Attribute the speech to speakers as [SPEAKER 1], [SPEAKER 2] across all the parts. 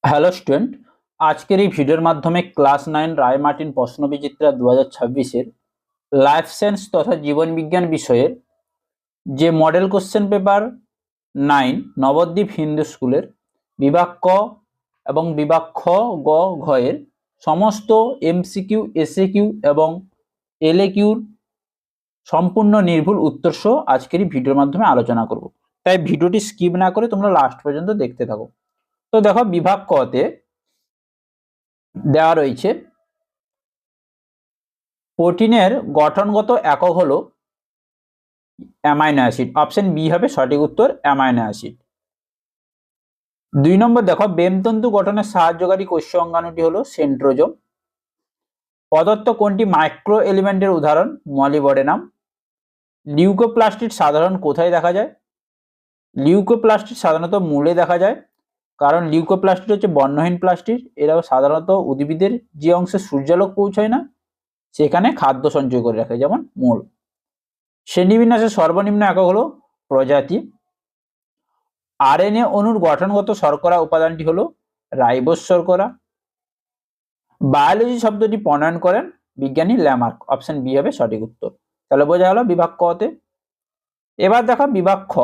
[SPEAKER 1] Hello student, আজকের এই ভিডিওর মাধ্যমে ক্লাস 9 রায়-মার্টিন প্রশ্নবিচিত্রা 2026-এর লাইফ সায়েন্স তথা জীবন বিজ্ঞান বিষয়ের যে model question paper 9 Nabadwip Hindu স্কুলের বিভাগ ক এবং বিভাগ খ, গ, ঘ এর সমস্ত এমসিকিউ, এসএকিউ এবং এলএকিউর সম্পূর্ণ নির্ভুল উত্তর সহ আজকের এই ভিডিওর মাধ্যমে আলোচনা করব। তাই ভিডিওটি স্কিপ না করে তোমরা লাস্ট পর্যন্ত দেখতে থাকো। তো দেখো, বিভাগ ক তে দেওয়া রয়েছে প্রোটিনের গঠনগত একক হলো অ্যামাইনো অ্যাসিড। অপশন বি হবে সঠিক উত্তর, অ্যামাইনো অ্যাসিড। 2 নম্বর দেখো, বেমতন্তু গঠনে সাহায্যকারী কোষীয় অঙ্গাণুটি হলো সেন্ট্রোজোম। প্রদত্ত কোনটি মাইক্রো এলিমেন্টের উদাহরণ? মলিবডেনাম। লিউকোপ্লাস্টিড সাধারণ কোথায় দেখা যায়? লিউকোপ্লাস্টিড সাধারণত মূলে দেখা যায়, কারণ লিউকোপ্লাস্টিড হচ্ছে বর্ণহীন প্লাস্টিড। এরাও সাধারণত উদ্ভিদের যে অংশে সূর্যালোক পৌঁছায় না সেখানে খাদ্য সঞ্চয় করে রাখে, যেমন মূল। শ্রেণীবিন্যাসের সর্বনিম্ন একক হলো প্রজাতি। আরএনএ অণুর গঠনগত শর্করা উপাদানটি হলো রাইবোজ শর্করা। বায়োলজি শব্দটি প্রণয়ন করেন বিজ্ঞানী ল্যামার্ক। অপশন বি হবে সঠিক উত্তর। তাহলে বোঝা গেল বিভাগ ক তে। এবার দেখো বিভাগ খ।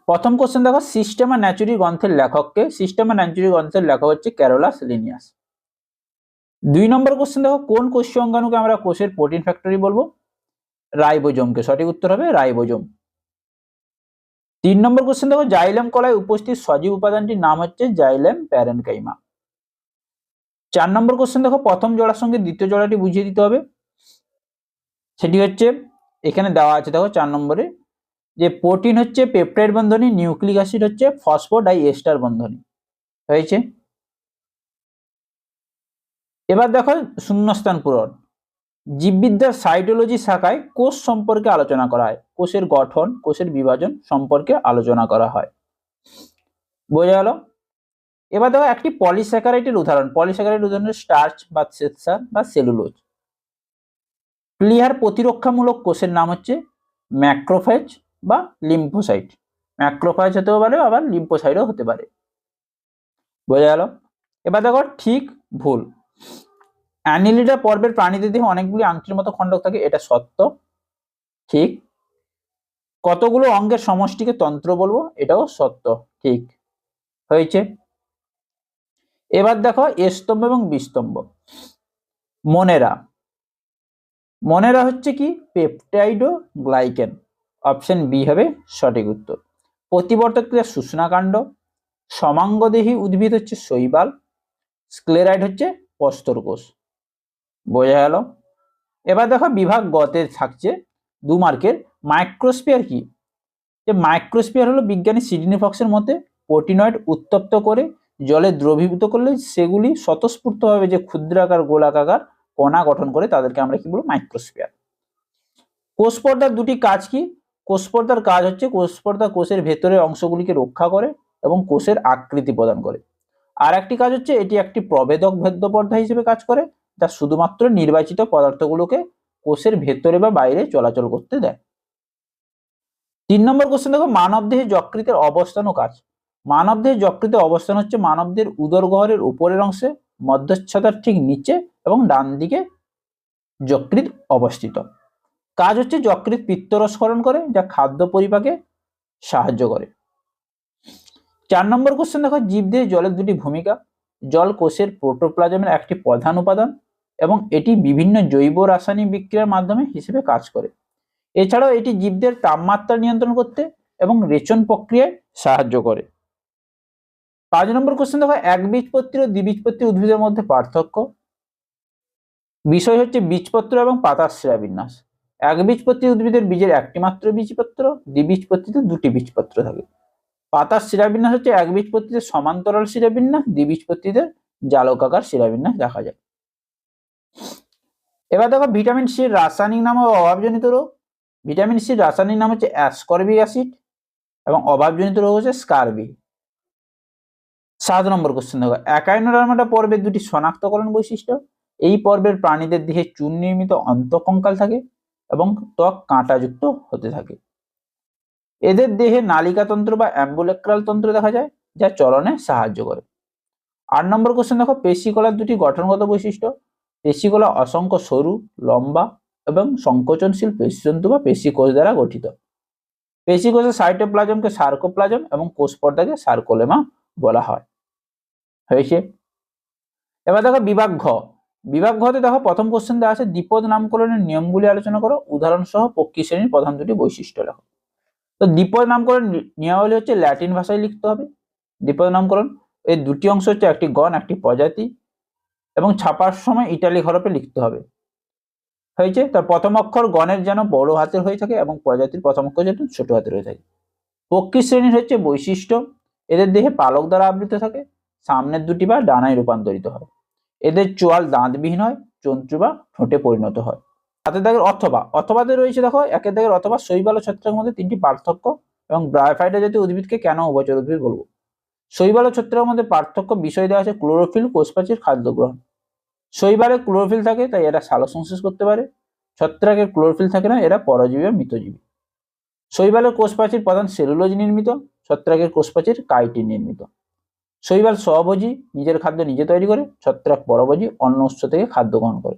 [SPEAKER 1] প্রথম কোশ্চেন দেখো, সিস্টেমা ন্যাচুরি গ্রন্থের লেখককে? সিস্টেমা ন্যাচুরি গ্রন্থের লেখক হচ্ছে ক্যারোলাস লিনিয়াস। 2 নম্বর কোশ্চেন দেখো, কোন কোষীয় অঙ্গাণুকে আমরা কোষের প্রোটিন ফ্যাক্টরি বলবো? রাইবোজোমকে। সঠিক উত্তর হবে রাইবোজোম। 3 নম্বর কোশ্চেন দেখো, জাইলেম কলায় উপস্থিত সজীব উপাদানটির নাম হচ্ছে জাইলেম প্যারেনকাইমা। 4 নম্বর কোশ্চেন দেখো, প্রথম জোড়ার সঙ্গে দ্বিতীয় জোড়াটি বুঝিয়ে দিতে হবে। সেটি হচ্ছে এখানে দেওয়া আছে, দেখো 4 নম্বরে, যে প্রোটিন হচ্ছে পেপটাইড বন্ধনী, নিউক্লিক অ্যাসিড হচ্ছে ফসফোডাইএস্টার বন্ধনী হয়েছে। এবার দেখো শূন্যস্থান পূরণ। জীববিদ্যার সাইটোলজি শাখায় কোষ সম্পর্কে আলোচনা করা হয়। কোষের গঠন, কোষের বিভাজন সম্পর্কে আলোচনা করা হয়। বোঝা গেল? এবার দেখো একটি পলিস্যাকারাইডের উদাহরণ। পলিস্যাকারাইড উদাহরণ স্টার্চ বা শ্বেতসার বা সেলুলোজ। প্লিহার প্রতিরক্ষামূলক কোষের নাম হচ্ছে ম্যাক্রোফেজ বা লিম্ফোসাইট। ম্যাক্রোফেজ হতেও পারে, আবার লিম্ফোসাইটও হতে পারে। বোঝা গেল? এবার দেখো ঠিক ভুল। অ্যানিলিডা পর্বের প্রাণীদের দেহে অনেকগুলি আংটির মতো খণ্ডক থাকে, এটা সত্য। ঠিক। কতগুলো অঙ্গের সমষ্টিকে তন্ত্র বলবো? এটাও সত্য। ঠিক হয়েছে। এবার দেখো এ স্তম্ভ এবং বি স্তম্ভ। মনেরা। মনেরা হচ্ছে কি? পেপটাইডো গ্লাইকেন। অপশন বি হবে সঠিক উত্তর। প্রতিবর্তক ক্রিয়া শুষ্নাকাণ্ড। সমাঙ্গদেহী উদ্ভিদ হচ্ছে শৈবাল। স্ক্লেরাইড হচ্ছে প্রস্তর কোষ। বোঝা গেল? এবার দেখো বিভাগ গতে থাকছে 2 মার্কের মাইক্রোস্ফিয়ার কি? যে মাইক্রোস্ফিয়ার হলো বিজ্ঞানী সিডনি ফক্সের মতে প্রোটিনয়েড উত্তপ্ত করে জলে দ্রবীভূত করলে সেগুলি স্বতঃস্ফূর্তভাবে যে ক্ষুদ্রাকার গোলাকার কণা গঠন করে তাদেরকে আমরা কি বলবো? মাইক্রোস্ফিয়ার। কোষ পর্দার 2টি কাজ কি? কোষ পর্দার কাজ হচ্ছে কোষ পর্দা কোষের ভেতরের অংশগুলিকে রক্ষা করে এবং কোষের আকৃতি প্রদান করে। আর একটি কাজ হচ্ছে এটি একটি প্রবেদক ভেদ্য পর্দা হিসেবে কাজ করে, যা শুধুমাত্র নির্বাচিত পদার্থগুলোকে কোষের ভেতরে বা বাইরে চলাচল করতে দেয়। 3 নম্বর কোশ্চেন দেখো, মানবদেহে যকৃতের অবস্থান ও কাজ। মানবদেহে যকৃতের অবস্থান হচ্ছে মানবদেহের উদরগহ্বরের উপরের অংশে, মধ্যচ্ছদার ঠিক নিচে এবং ডান দিকে যকৃৎ অবস্থিত। কাজ হচ্ছে যকৃৎ পিত্তরসক্ষরণ করে, যা খাদ্য পরিপাকে সাহায্য করে। 4 নম্বর কোশ্চেন দেখো, জীবদেহে জলের 2টি ভূমিকা। জল কোষের প্রোটোপ্লাজমের একটি প্রধান উপাদান এবং এটি বিভিন্ন জৈব রাসায়নিক বিক্রিয়ার মাধ্যমে হিসেবে কাজ করে। এছাড়াও এটি জীবদের তাপমাত্রা নিয়ন্ত্রণ করতে এবং রেচন প্রক্রিয়ায় সাহায্য করে। 5 নম্বর কোশ্চেন দেখো, একবীজপত্রী ও দ্বিবীজপত্রী উদ্ভিদের মধ্যে পার্থক্য। বিষয় হচ্ছে বীজপত্র এবং পাতার শিরাবিন্যাস। একবীজপত্রী উদ্ভিদের বীজের একটি মাত্র বীজপত্র, দ্বিবীজপত্রীতে 2টি বীজপত্র থাকে। পাতার শিরাবিন্যাস হচ্ছে একবীজপত্রীতে সমান্তরাল শিরাবিন্যাস, দ্বিবীজপত্রীতে জালকাকার শিরাবিন্যাস দেখা যায়। এবার দেখো ভিটামিন সির রাসায়নিক নাম ও অভাবজনিত রোগ। ভিটামিন সির রাসায়নিক নাম হচ্ছে অ্যাসকর্বিক অ্যাসিড এবং অভাবজনিত রোগ হচ্ছে স্কারবি। 7 নম্বর কোশ্চেন দেখো, একাইনোডার্মাটা পর্বের 2টি শনাক্তকরণ বৈশিষ্ট্য। এই পর্বের প্রাণীদের দেহে চুন নির্মিত অন্তঃকঙ্কাল থাকে এবং ত্বক কাঁটাযুক্ত হতে থাকে। এদের দেহে নালিকাতন্ত্র বা অ্যাম্বুলেক্রাল তন্ত্র দেখা যায়। যা চলনে সাহায্য করে। 8 নম্বর কোশ্চেন দেখো, পেশিকলার দুটি গঠনগত বৈশিষ্ট্য। পেশিকলা অসংখ্য সরু, লম্বা এবং সংকোচনশীল পেশিতন্তু বা পেশিকোষ দ্বারা গঠিত। পেশিকোষের সাইটোপ্লাজমকে সার্কোপ্লাজম এবং কোষ পর্দাকে সার্কোলেমা বলা হয়। হয়েছে। এবার দেখো বিভাগ ঘ। বিভাগ ঘতে দেখো প্রথম কোশ্চেন দেওয়া আছে, দ্বিপদ নামকরণের নিয়মগুলি আলোচনা করো, উদাহরণ সহ পক্ষী শ্রেণীর প্রধান দুটি বৈশিষ্ট্য লেখো। তো দ্বিপদ নামকরণ নিয়মাবলী হচ্ছে ল্যাটিন ভাষায় লিখতে হবে। দ্বিপদ নামকরণ এর দুটি অংশ হচ্ছে, একটি গণ, একটি প্রজাতি, এবং ছাপার সময় ইটালিক হরফে লিখতে হবে। হয়েছে। তার প্রথম অক্ষর গণের যেন বড় হাতের হয়ে থাকে এবং প্রজাতির প্রথম অক্ষর যেন ছোট হাতের হয়ে থাকে। পক্ষী শ্রেণীর হচ্ছে বৈশিষ্ট্য, এদের দেহে পালক দ্বারা আবৃত থাকে, সামনের দুটি বা ডানায় রূপান্তরিত হয়, এদের চোয়াল দাঁতবিহীন হয়, চঞ্চু বা ঠোঁটে পরিণত হয়। হাতের দাগের অথবা, অথবাতে রয়েছে দেখো একের দাগের অথবা শৈবাল ও ছত্রাকের মধ্যে 3টি পার্থক্য এবং ব্রায়োফাইটা জাতীয় উদ্ভিদকে কেন উভচর উদ্ভিদ বলবো। শৈবাল ও ছত্রাকের মধ্যে পার্থক্য বিষয় দেওয়া আছে ক্লোরোফিল, কোষপ্রাচীর, খাদ্য গ্রহণ। শৈবালে ক্লোরোফিল থাকে তাই এরা সালোকসংশ্লেষ করতে পারে, ছত্রাকের ক্লোরোফিল থাকে না, এরা পরজীবী বা মৃতজীবী। শৈবালের কোষপ্রাচীর প্রধান সেলুলোজ নির্মিত, ছত্রাকের কোষপ্রাচীর কাইটিন নির্মিত। শৈবাল স্বভোজী, নিজের খাদ্য নিজে তৈরি করে, ছত্রাক পরভোজী, অন্য উৎস থেকে খাদ্য গ্রহণ করে।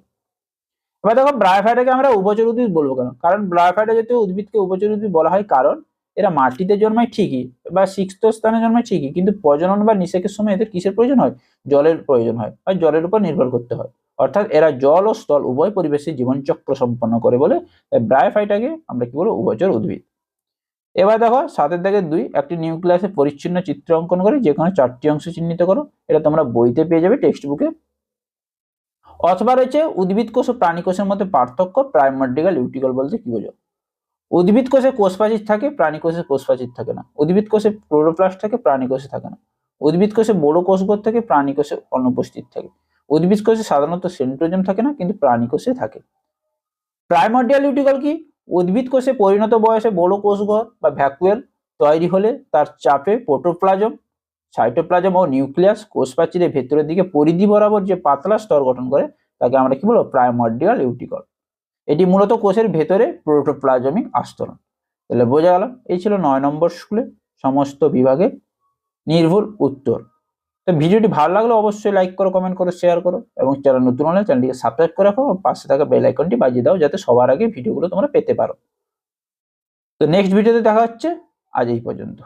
[SPEAKER 1] এবার দেখো ব্রায়োফাইটাকে আমরা উভচর উদ্ভিদ বলবো কেন? কারণ ব্রায়োফাইটা জাতীয় উদ্ভিদকে উভচর উদ্ভিদ বলা হয় কারণ এরা মাটিতে জন্মায় ঠিকই বা সিক্ত স্থানে জন্মায় ঠিকই, কিন্তু প্রজনন বা নিষেকের সময় এদের কিসের প্রয়োজন হয়? জলের প্রয়োজন হয়, আর জলের উপর নির্ভর করতে হয়। অর্থাৎ এরা জল ও স্থল উভয় পরিবেশে জীবনচক্র সম্পন্ন করে বলে ব্রায়োফাইটাকে আমরা কি বলবো? উভচর উদ্ভিদ। এবার দেখো 7 দাগের 2, একটি নিউক্লিয়াসে পরিচ্ছন্ন চিত্র অঙ্কন করে যেখানে 4টি অংশ চিহ্নিত করো। এটা তোমরা বইতে পেয়ে যাবে, টেক্সট বুকে। অথবা রয়েছে উদ্ভিদ কোষ ও প্রাণী কোষের মধ্যে পার্থক্য, প্রাইমর্ডিয়াল ইউটিকল বলতে কি বোঝো? উদ্ভিদ কোষে কোষপ্রাচীর থাকে, প্রাণী কোষে কোষপ্রাচীর থাকে না। উদ্ভিদ কোষে ক্লোরোপ্লাস্ট থাকে, প্রাণী কোষে থাকে না। উদ্ভিদ কোষে বড় কোষগোড় থাকে, প্রাণী কোষে অনুপস্থিত থাকে। উদ্ভিদ কোষে সাধারণত সেন্ট্রোজোম থাকে না, কিন্তু প্রাণী কোষে থাকে। প্রাইমর্ডিয়াল ইউটিকল কি? উদ্ভিদ কোষে পরিণত বয়সে বড় কোষগড় বা ভ্যাকুয়েল তৈরি হলে তার চাপে প্রোটোপ্লাজম, সাইটোপ্লাজম ও নিউক্লিয়াস কোষপ্রাচীরের ভেতরের দিকে পরিধি বরাবর যে পাতলা স্তর গঠন করে তাকে আমরা কি বলবো? প্রাইমর্ডিয়াল ইউটিকল। এটি মূলত কোষের ভেতরে প্রোটোপ্লাজমিক আস্তরণ। তাহলে বোঝা গেল, এই ছিল 9 নম্বর স্কুলে সমস্ত বিভাগে নির্ভুল উত্তর। তো ভিডিওটি ভালো লাগলে অবশ্যই লাইক করো, কমেন্ট করো, শেয়ার করো, এবং চ্যানেল নতুন হলে চ্যানেলটিকে সাবস্ক্রাইব করে রাখো, পাশে থাকা বেল আইকনটি বাজিয়ে দাও যাতে সবার আগে ভিডিওগুলো তোমরা পেতে পারো। তো নেক্সট ভিডিওতে দেখা হচ্ছে, আজ এই পর্যন্ত।